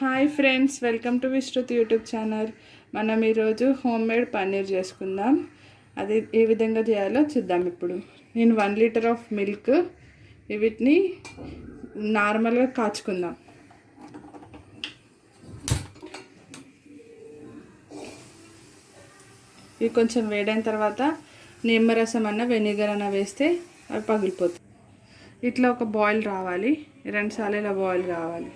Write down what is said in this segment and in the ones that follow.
Hi friends, welcome to Vishruti YouTube channel. మనం ఈరోజు home made paneer చేసుకుందాం. అది ఏ విధంగా చేయాలో చూద్దాం. ఇప్పుడు నేను 1 లీటర్ ఆఫ్ మిల్క్ వీటిని నార్మల్గా కాచుకుందాం. ఇవి కొంచెం వేడైన తర్వాత నిమ్మరసం అన్న వెనిగర్ అన్న వేస్తే అవి పగిలిపోతాయి. ఇట్లా ఒక బాయిల్ రావాలి, 2 సార్లు ఇలా బాయిల్ కావాలి.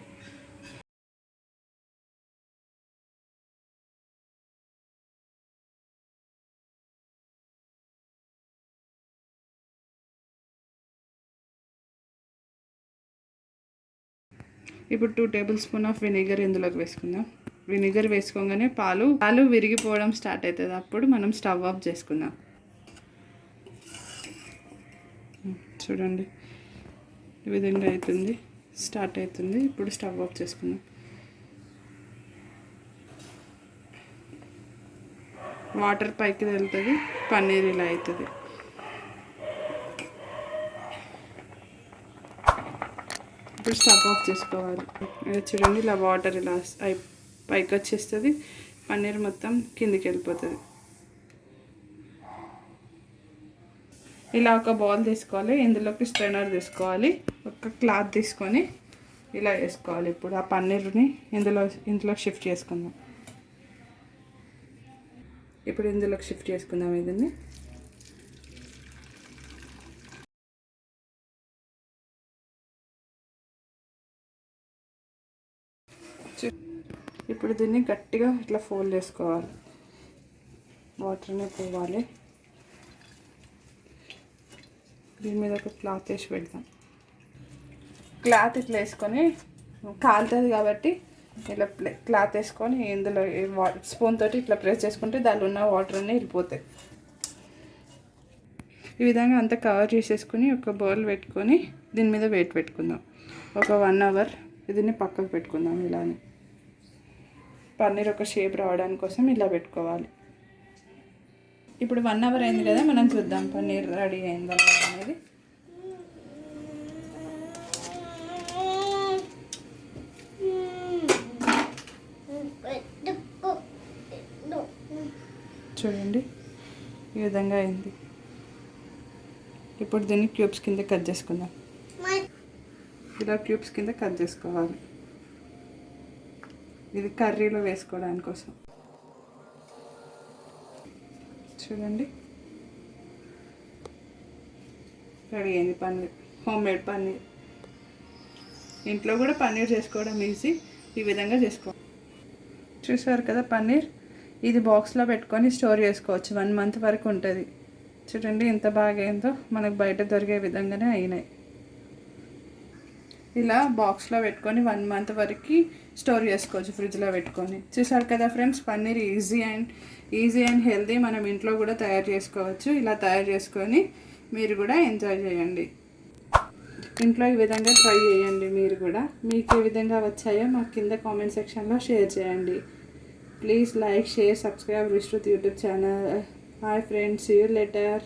ఇప్పుడు 2 టేబుల్ స్పూన్ ఆఫ్ వెనిగర్ ఇందులోకి వేసుకుందాం. వెనిగర్ వేసుకోగానే పాలు విరిగిపోవడం స్టార్ట్ అవుతుంది. అప్పుడు మనం స్టవ్ ఆఫ్ చేసుకుందాం. చూడండి, ఈ విధంగా అవుతుంది, స్టార్ట్ అవుతుంది. ఇప్పుడు స్టవ్ ఆఫ్ చేసుకుందాం. వాటర్ పైకి వెళ్తుంది, పన్నీర్ ఇలా అవుతుంది. ఇప్పుడు స్టవ్ ఆఫ్ చేసుకోవాలి. చూడండి, ఇలా వాటర్ ఇలా పైకి వచ్చేస్తుంది, పన్నీర్ మొత్తం కిందికి వెళ్ళిపోతుంది. ఇలా ఒక బౌల్ తీసుకోవాలి, ఇందులోకి స్ట్రైనర్ తీసుకోవాలి, ఒక క్లాత్ తీసుకొని ఇలా వేసుకోవాలి. ఇప్పుడు ఆ పన్నీర్ని ఇందులో షిఫ్ట్ చేసుకుందాం. ఇప్పుడు ఇందులోకి షిఫ్ట్ చేసుకుందాం. ఇదిని ఇప్పుడు దీన్ని గట్టిగా ఇట్లా ఫోల్డ్ చేసుకోవాలి, వాటర్ని పోవాలి. దీని మీద ఒక క్లాత్ వేసి పెడతాం. క్లాత్ ఇట్లా వేసుకొని కాలుతుంది కాబట్టి ఇట్లా క్లాత్ వేసుకొని ఇందులో స్పూన్ తోటి ఇట్లా ప్రెస్ చేసుకుంటే దానిలో ఉన్న వాటర్ అన్నీ వెళ్ళిపోతాయి. ఈ విధంగా అంతా కవర్ చేసేసుకొని ఒక బౌల్ పెట్టుకొని దీని మీద వెయిట్ పెట్టుకుందాం. ఒక 1 అవర్ దీన్ని పక్కకు పెట్టుకుందాం. ఇలానే పన్నీర్ ఒక షేప్ రావడానికి కోసం ఇలా పెట్టుకోవాలి. ఇప్పుడు 1 అవర్ అయింది కదా, మనం చూద్దాం పన్నీర్ రెడీ అయిందా అనేది. చూడండి, ఈ విధంగా అయింది. ఇప్పుడు దీన్ని క్యూబ్స్ కింద కట్ చేసుకుందాం. ఇలా క్యూబ్స్ కింద కట్ చేసుకోవాలి. ఇది కర్రీలో వేసుకోవడానికి కోసం. చూడండి, రెడీ అయింది పన్నీర్, హోమ్ మేడ్ పన్నీర్. ఇంట్లో కూడా పన్నీర్ చేసుకోవడం ఈజీ. ఈ విధంగా చేసుకోవాలి. చూసారు కదా పన్నీర్. ఇది బాక్స్లో పెట్టుకొని స్టోర్ చేసుకోవచ్చు, 1 మంత్ వరకు ఉంటుంది. చూడండి ఎంత బాగా అయిందో, మనకు బయట దొరికే విధంగానే అయినాయి. ఇలా బాక్స్లో పెట్టుకొని 1 మంత్ వరకు స్టోర్ చేసుకోవచ్చు, ఫ్రిడ్జ్లో పెట్టుకొని. చూసారు కదా friends, paneer easy and healthy. మనం ఇంట్లో కూడా తయారు చేసుకోవచ్చు. ఇలా తయారు చేసుకొని మీరు కూడా ఎంజాయ్ చేయండి. ఇంట్లో ఈ విధంగా ట్రై చేయండి మీరు కూడా. మీకు ఏ విధంగా వచ్చాయో మాకు కింద కామెంట్ సెక్షన్లో షేర్ చేయండి. Please like, share, subscribe Vishruti YouTube channel. Hi friends, see you later.